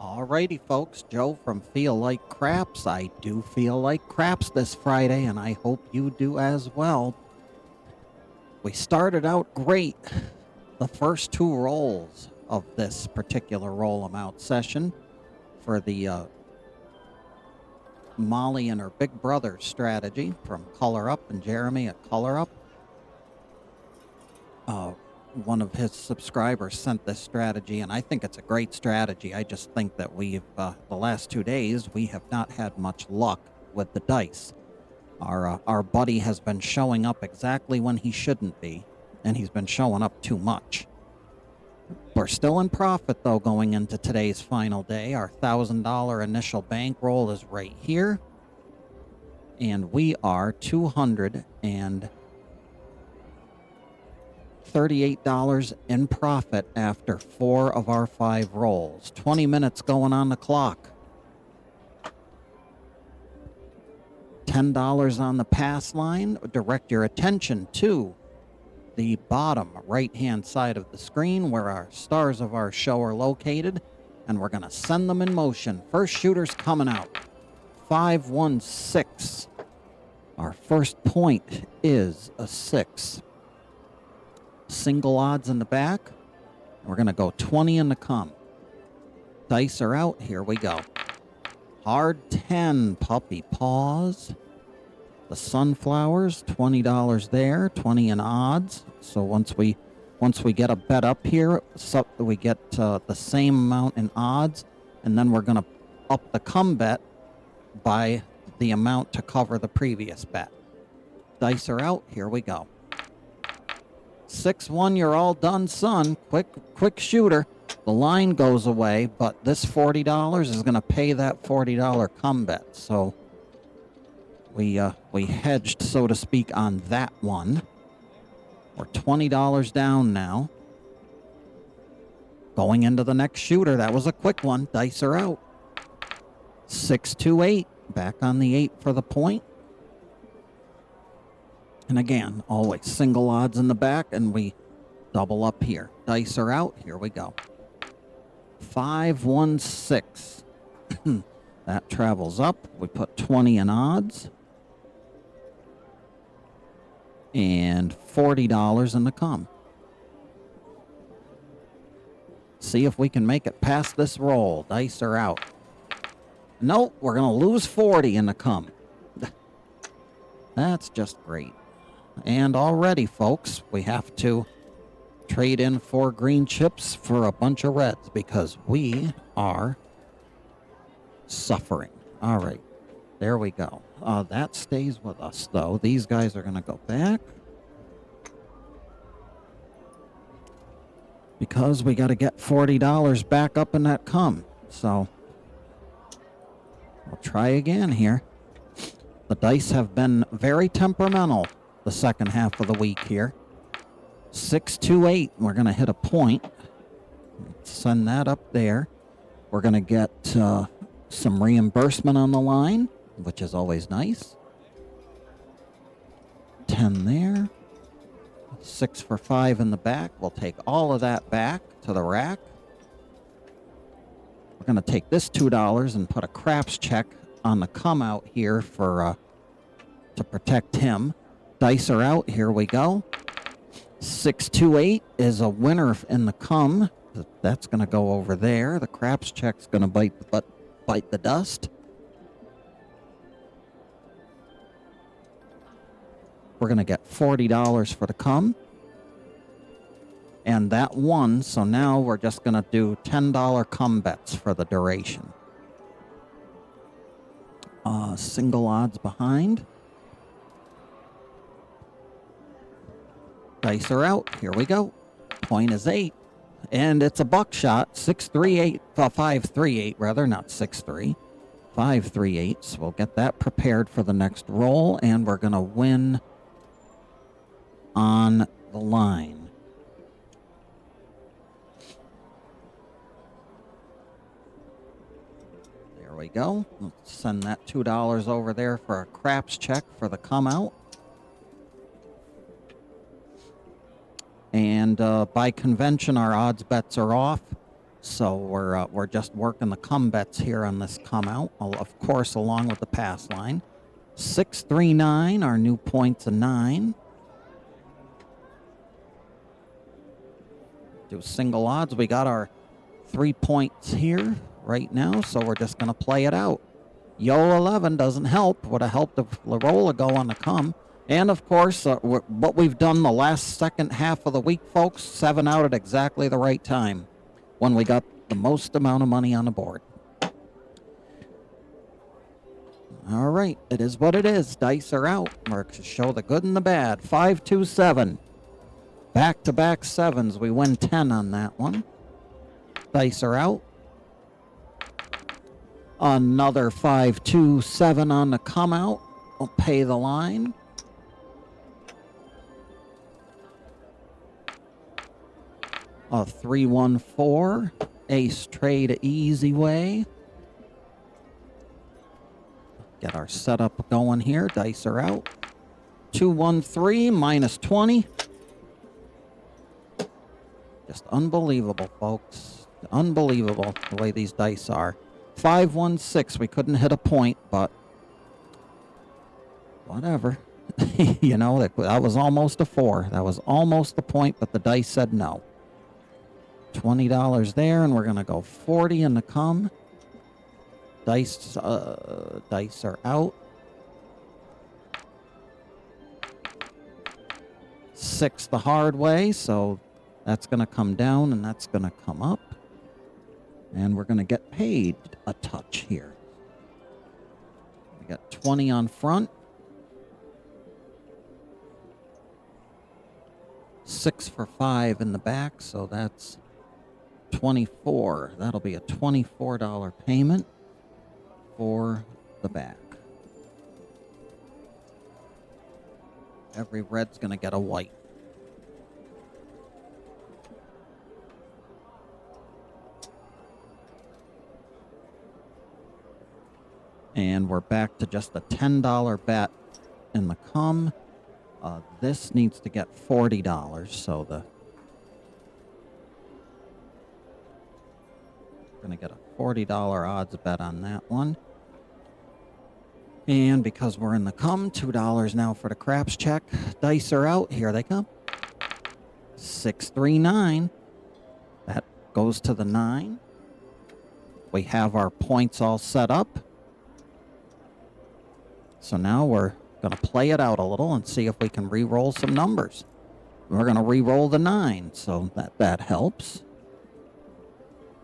Alrighty, folks. Joe from Feel Like Craps. I do feel like craps this Friday, and I hope you do as well. We started out great. The first two rolls of this particular roll 'em out session for the Molly and her big brother strategy from Color Up and Jeremy at Color Up. One of his subscribers sent this strategy, and I think it's a great strategy. I just think that the last 2 days, we have not had much luck with the dice. Our buddy has been showing up exactly when he shouldn't be, and he's been showing up too much. We're still in profit, though, going into today's final day. Our $1,000 initial bankroll is right here, and we are $238 in profit after 4 of our 5 rolls. 20 minutes going on the clock. $10 on the pass line. Direct your attention to the bottom right-hand side of the screen where our stars of our show are located, and we're going to send them in motion. First shooter's coming out. 516. Our first point is a 6. Single odds in the back. We're going to go 20 in the come. Dice are out. Here we go. Hard 10, puppy paws. The sunflowers, $20 there, 20 in odds. So once we get a bet up here, so we get the same amount in odds, and then we're going to up the come bet by the amount to cover the previous bet. Dice are out. Here we go. 6-1, you're all done, son. Quick shooter. The line goes away, but this $40 is going to pay that $40 come bet. So we hedged, so to speak, on that one. We're $20 down now. Going into the next shooter. That was a quick one. Dice are out. 6-2-8. Back on the 8 for the point. And again, always single odds in the back, and we double up here. Dice are out. Here we go. 516. That travels up. We put 20 in odds. And $40 in the come. See if we can make it past this roll. Dice are out. Nope, we're going to lose 40 in the come. That's just great. And already, folks, we have to trade in 4 green chips for a bunch of reds because we are suffering. All right, there we go. That stays with us, though. These guys are going to go back because we got to get $40 back up in that come. So we'll try again here. The dice have been very temperamental the second half of the week here. 6-2-8. We're going to hit a point. Send that up there. We're going to get some reimbursement on the line, which is always nice. 10 there. 6 for 5 in the back. We'll take all of that back to the rack. We're going to take this $2 and put a craps check on the come out here for to protect him. Dice are out. Here we go. 6-2-8 is a winner in the come. That's going to go over there. The craps check's going to bite the dust. We're going to get $40 for the come. And that won, so now we're just going to do $10 come bets for the duration. Single odds behind. Dice are out. Here we go. Point is 8. And it's a buckshot. 6-3-8. 5-3-8, rather, not 6-3. 5-3-8. So we'll get that prepared for the next roll, and we're going to win on the line. There we go. Let's send that $2 over there for a craps check for the come out. And by convention, our odds bets are off. So we're just working the come bets here on this come out, of course, along with the pass line. 639, our new point's a 9. Do single odds. We got our 3 points here right now, so we're just going to play it out. Yo 11 doesn't help. Would have helped if Larola go on the come. And, of course, what we've done the last second half of the week, folks, 7 out at exactly the right time when we got the most amount of money on the board. All right, it is what it is. Dice are out. We're to show the good and the bad. 5, 2, 7. Back-to-back sevens. We win 10 on that one. Dice are out. Another 5, 2, 7 on the come out. We'll pay the line. A 3, 1, 4. Ace trade easy way. Get our setup going here. Dice are out. 2, 1, 3 minus 20. Just unbelievable, folks. Unbelievable the way these dice are. 5, 1, 6. We couldn't hit a point, but whatever. You know, that was almost a 4. That was almost the point, but the dice said no. $20 there, and we're going to go 40 in the come. Dice are out. 6 the hard way, so that's going to come down, and that's going to come up. And we're going to get paid a touch here. We got 20 on front. 6 for 5 in the back, so that's 24. That'll be a $24 payment for the back. Every red's going to get a white. And we're back to just a $10 bet in the come. This needs to get $40, so we're going to get a $40 odds bet on that one. And because we're in the come, $2 now for the craps check. Dice are out. Here they come. 6, 3, 9. That goes to the 9. We have our points all set up. So now we're going to play it out a little and see if we can re-roll some numbers. We're going to re-roll the 9, so that helps.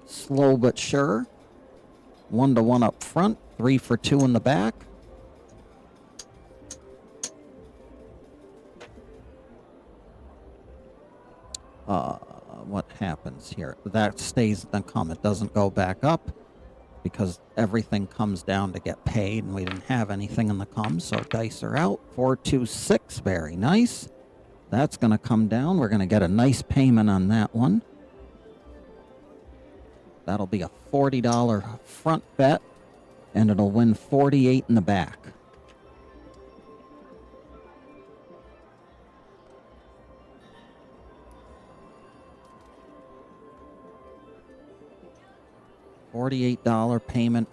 Slow but sure. 1 to 1 up front, 3 for 2 in the back. What happens here? That stays in the come. It doesn't go back up because everything comes down to get paid, and we didn't have anything in the come, so dice are out. 4, 2, 6. Very nice. That's going to come down. We're going to get a nice payment on that one. That'll be a $40 front bet, and it'll win 48 in the back. $48 payment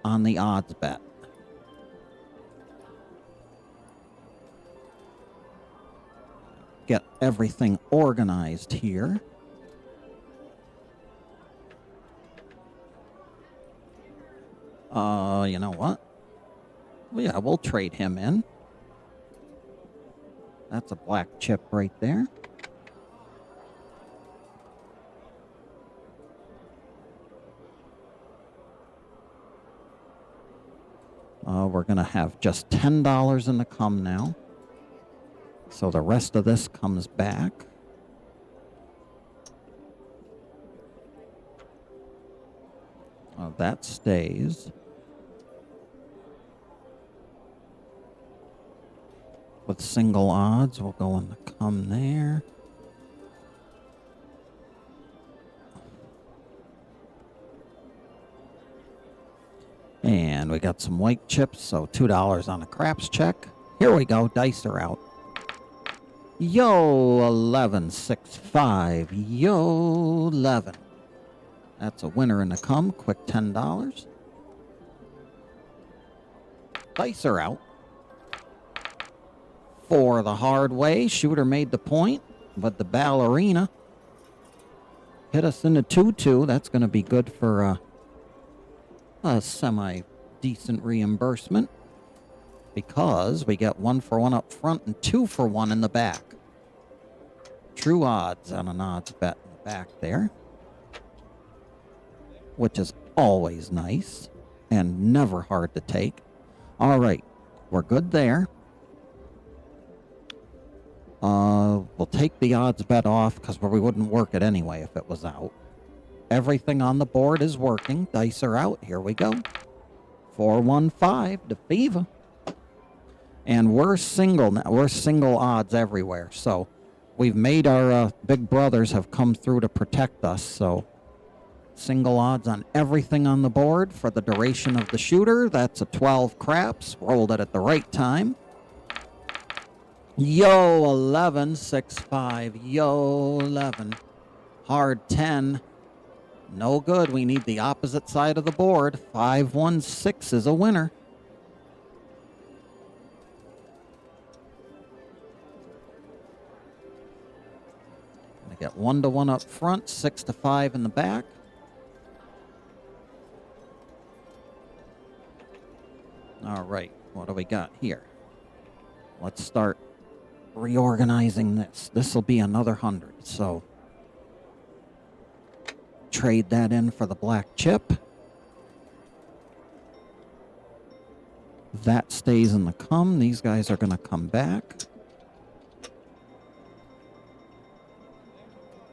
on the odds bet. Get everything organized here. You know what? Well, yeah, we'll trade him in. That's a black chip right there. We're going to have just $10 in the come now. So the rest of this comes back. That stays. With single odds, we'll go in the come there. And we got some white chips, so $2 on a craps check. Here we go, dice are out. Yo, 11, 6, 5. Yo, 11. That's a winner in the come. Quick $10. Dice are out. 4 the hard way. Shooter made the point, but the ballerina hit us in the 2-2. That's going to be good for a semi-decent reimbursement because we get 1 for 1 up front and 2 for 1 in the back. True odds on an odds bet in the back there, which is always nice and never hard to take. All right, we're good there. We'll take the odds bet off because we wouldn't work it anyway if it was out. Everything on the board is working. Dice are out. Here we go. 4-1-5 to Fever. And we're single now. We're single odds everywhere. So we've made our big brothers have come through to protect us. So single odds on everything on the board for the duration of the shooter. That's a 12 craps. Rolled it at the right time. Yo, 11, 6-5. Yo, 11. Hard 10. No good. We need the opposite side of the board. 5-1-6 is a winner. I get 1-1 up front, 6-5 in the back. All right, what do we got here? Let's start reorganizing this. This will be another 100, so trade that in for the black chip. That stays in the come. These guys are going to come back.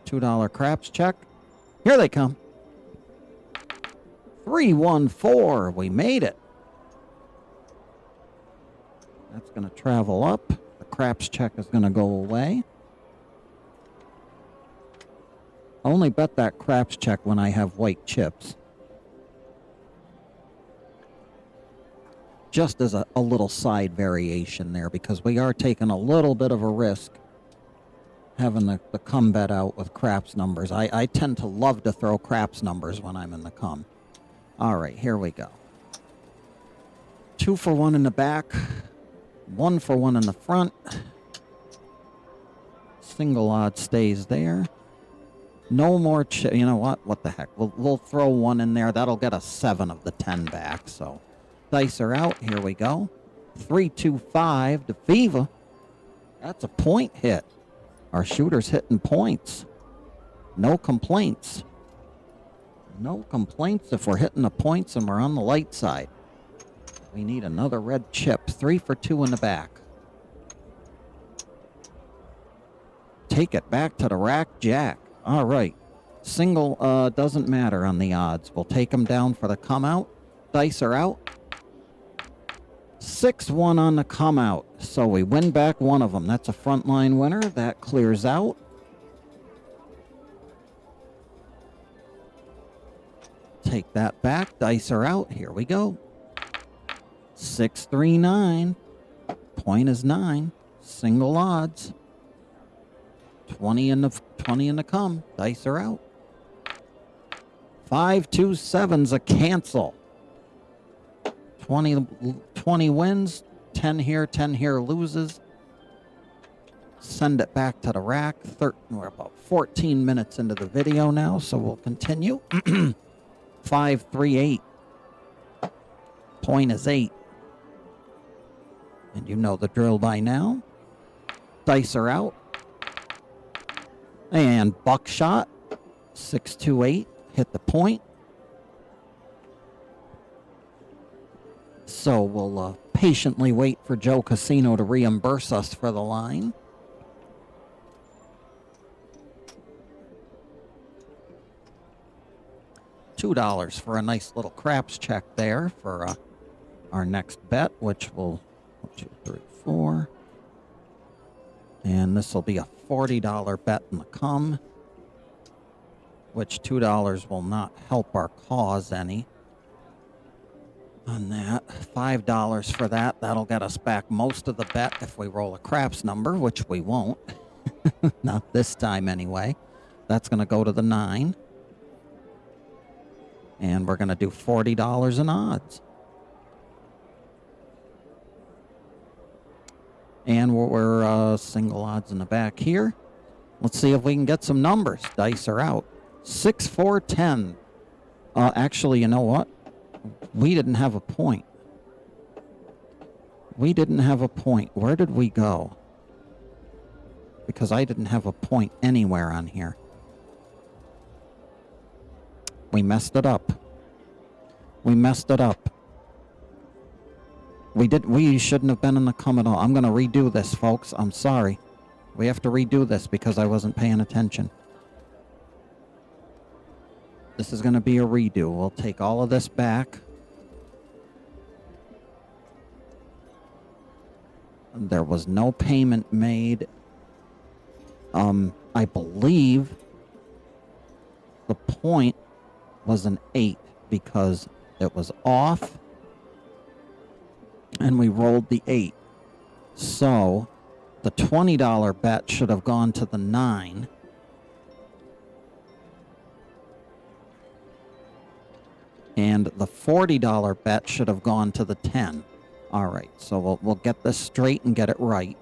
$2 craps check. Here they come. 3-1-4. We made it. That's going to travel up. The craps check is going to go away. I only bet that craps check when I have white chips. Just as a little side variation there, because we are taking a little bit of a risk having the come bet out with craps numbers. I tend to love to throw craps numbers when I'm in the come. All right, here we go. 2 for 1 in the back. 1 for 1 in the front. Single odd stays there. No more chip. You know what? What the heck? We'll throw 1 in there. That'll get us 7 of the 10 back. So dice are out. Here we go. 3-2-5 to Fever. That's a point hit. Our shooter's hitting points. No complaints. No complaints if we're hitting the points and we're on the light side. We need another red chip. 3 for 2 in the back. Take it back to the rack jack. All right. Single doesn't matter on the odds. We'll take them down for the come out. Dice are out. 6-1 on the come out. So we win back 1 of them. That's a frontline winner. That clears out. Take that back. Dice are out. Here we go. 6-3-9. Point is 9. Single odds. 20 in the come. Dice are out. 5-2-7's a cancel. 20 wins. 10 here, 10 here loses. Send it back to the rack. We're about 14 minutes into the video now, so we'll continue. 5-3-8. Point is 8. And you know the drill by now. Dice are out. And buckshot. 6-2-8. Hit the point. So we'll patiently wait for Joe Casino to reimburse us for the line. $2 for a nice little craps check there for our next bet, which will 1, 2, 3, 4. And this will be a $40 bet in the come, which $2 will not help our cause any. On that, $5 for that. That'll get us back most of the bet if we roll a craps number, which we won't. Not this time anyway. That's going to go to the 9. And we're going to do $40 in odds. And we're single odds in the back here. Let's see if we can get some numbers. Dice are out. 6, 4, 10. Actually, you know what? We didn't have a point. We didn't have a point. Where did we go? Because I didn't have a point anywhere on here. We messed it up. We messed it up. We shouldn't have been in the come at all. I'm going to redo this, folks. I'm sorry. We have to redo this because I wasn't paying attention. This is going to be a redo. We'll take all of this back. There was no payment made. I believe the point was an 8 because it was off and we rolled the 8. So the $20 bet should have gone to the 9. And the $40 bet should have gone to the 10. All right, so we'll get this straight and get it right.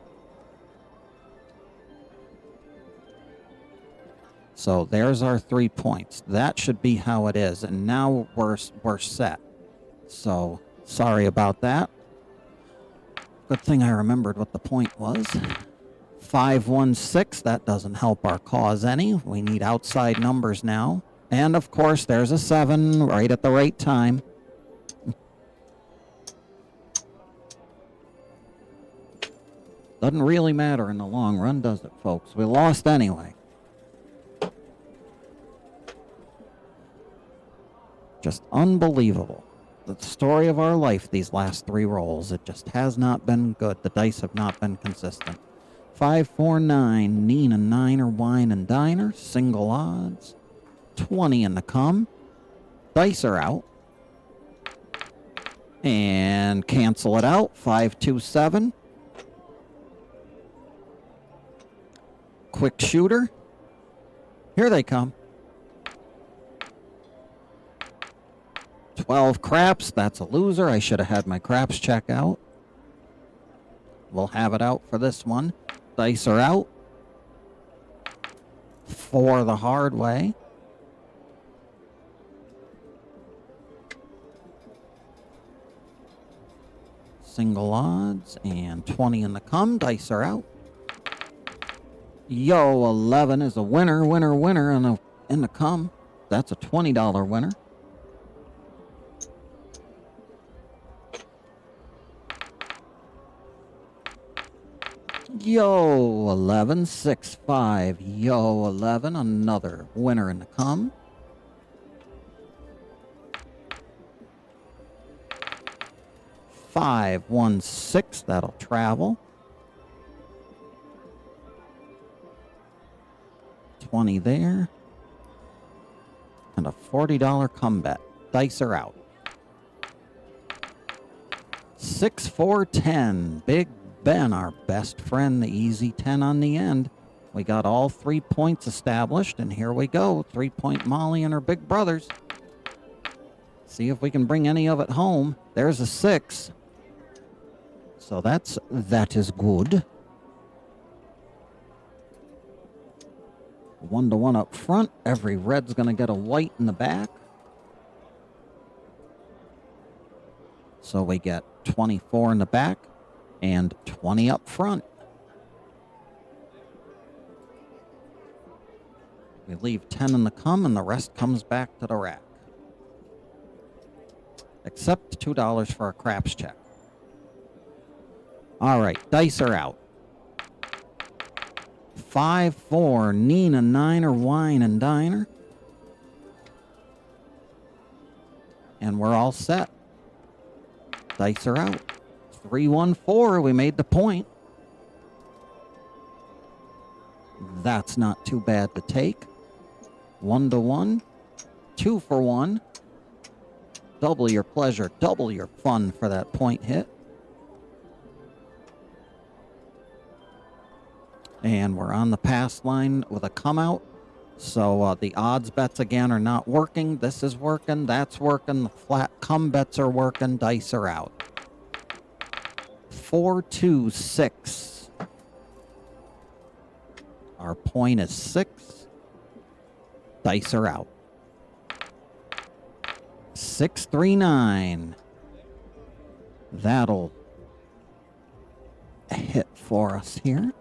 So there's our 3 points. That should be how it is. And now we're set. So sorry about that. Good thing I remembered what the point was. 516, that doesn't help our cause any. We need outside numbers now. And of course, there's a 7 right at the right time. Doesn't really matter in the long run, does it, folks? We lost anyway. Just unbelievable. The story of our life these last 3 rolls. It just has not been good. The dice have not been consistent. 5, 4, 9. Nina, Niner, Wine, and Diner. Single odds. 20 in the come. Dice are out. And cancel it out. 5, 2, 7. Quick shooter. Here they come. 12 craps. That's a loser. I should have had my craps check out. We'll have it out for this one. Dice are out. 4 the hard way. Single odds and 20 in the come. Dice are out. Yo, 11 is a winner, winner, winner in the come. That's a $20 winner. Yo, 11, 6, 5. Yo, 11, another winner in the come. Five, 1, 6, that'll travel. 20 there. And a $40 come bet. Dice are out. 6, 4, 10. Big Ben, our best friend, the easy 10 on the end. We got all 3 points established, and here we go. 3-point Molly and her big brothers. See if we can bring any of it home. There's a 6. So that is good. 1-to-1 up front. Every red's going to get a white in the back. So we get 24 in the back and 20 up front. We leave 10 in the come, and the rest comes back to the rack. Except $2 for a craps check. All right, dice are out. 5, 4, Nina, Niner, Wine, and Diner. And we're all set. Dice are out. 3, 1, 4, we made the point. That's not too bad to take. 1-to-1, 2 for 1. Double your pleasure, double your fun for that point hit. And we're on the pass line with a come out. So the odds bets again are not working. This is working. That's working. The flat come bets are working. Dice are out. 4, 2, 6. Our point is 6. Dice are out. 6, 3, 9. That'll hit for us here.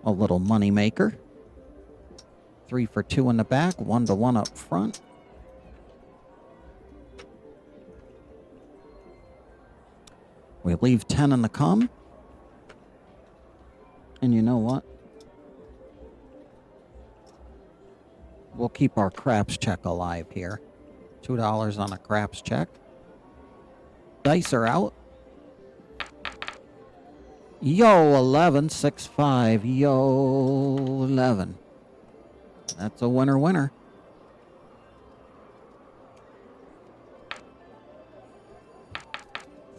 A little money maker. 3 for 2 in the back, 1 to 1 up front. We leave 10 in the come. And you know what? We'll keep our craps check alive here. $2 on a craps check. Dice are out. Yo, 11, 6, 5. Yo, 11. That's a winner.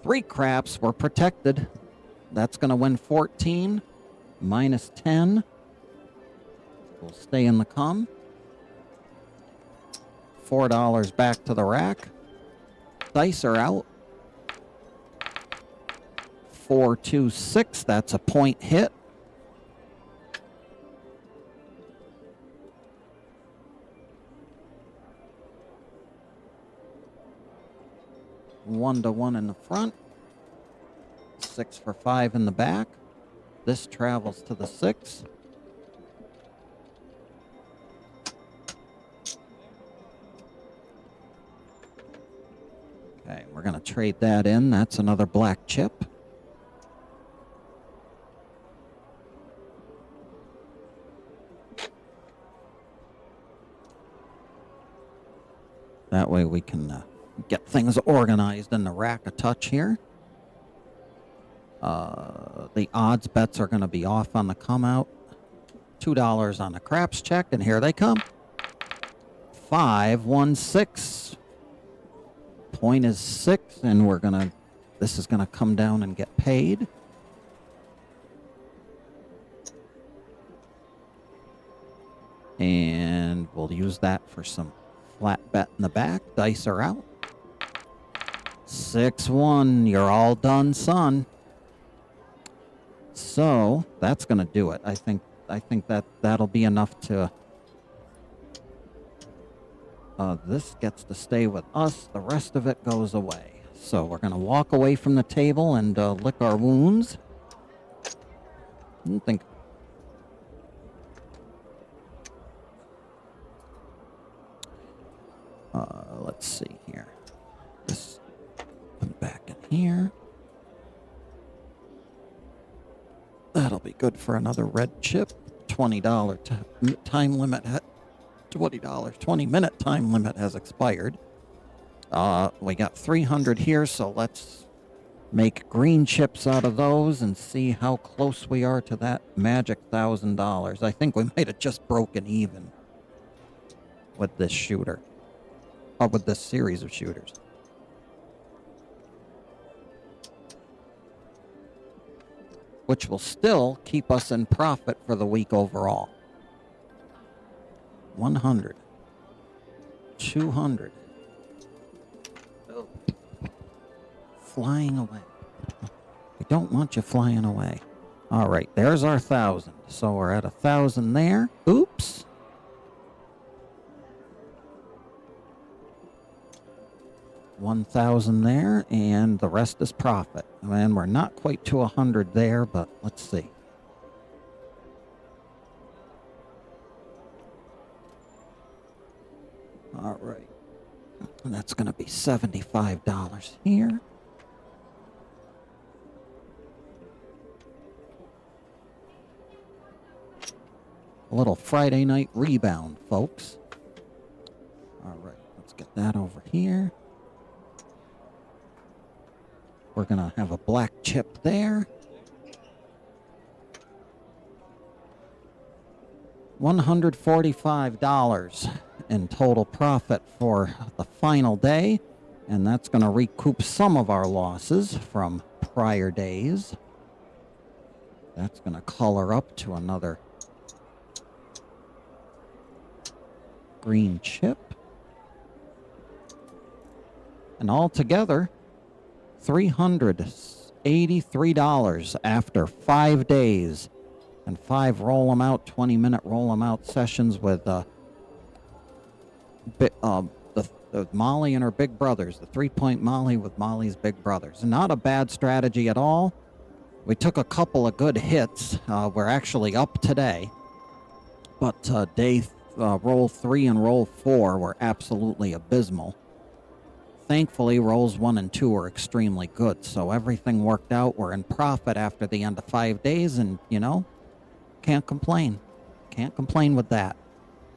Three craps were protected. That's going to win 14. Minus 10. We'll stay in the come. $4 back to the rack. Dice are out. 4, 2, 6. That's a point hit. One to 1 in the front. 6 for 5 in the back. This travels to the 6. Okay, we're going to trade that in. That's another black chip. That way we can get things organized in the rack a touch here. The odds bets are going to be off on the come out. $2 on the craps check, and here they come. 5, 1, 6. Point is 6, and this is going to come down and get paid. And we'll use that for some flat bet in the back. Dice are out. 6, 1. You're all done, son. So that's going to do it. I think that'll be enough to. This gets to stay with us. The rest of it goes away. So we're going to walk away from the table and lick our wounds. I don't think. Let's see here. This come back in here. That'll be good for another red chip. $20 time limit. $20. 20-minute time limit has expired. We got 300 here, so let's make green chips out of those and see how close we are to that magic $1,000. I think we might have just broken even with this shooter. Or with this series of shooters. Which will still keep us in profit for the week overall. 100. 200. Oh. Flying away. We don't want you flying away. All right, there's our 1,000. So we're at 1,000 there. Oops. $1,000 there, and the rest is profit. And we're not quite to 100 there, but let's see. All right. And that's going to be $75 here. A little Friday night rebound, folks. All right, let's get that over here. We're going to have a black chip there. $145 in total profit for the final day. And that's going to recoup some of our losses from prior days. That's going to color up to another green chip. And altogether, $383 after 5 days and 5 roll them out, 20-minute roll them out sessions with the Molly and her big brothers, the 3-point Molly with Molly's big brothers. Not a bad strategy at all. We took a couple of good hits. We're actually up today, but roll 3 and roll 4 were absolutely abysmal. Thankfully, rolls 1 and 2 are extremely good, so everything worked out. We're in profit after the end of 5 days, and, can't complain. Can't complain with that.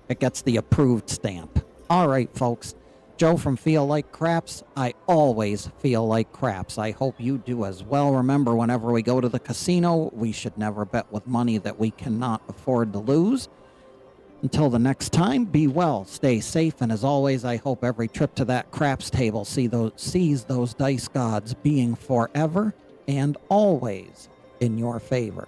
It gets the approved stamp. All right, folks. Joe from Feel Like Craps. I always feel like craps. I hope you do as well. Remember, whenever we go to the casino, we should never bet with money that we cannot afford to lose. Until the next time, be well, stay safe, and as always, I hope every trip to that craps table sees those dice gods being forever and always in your favor.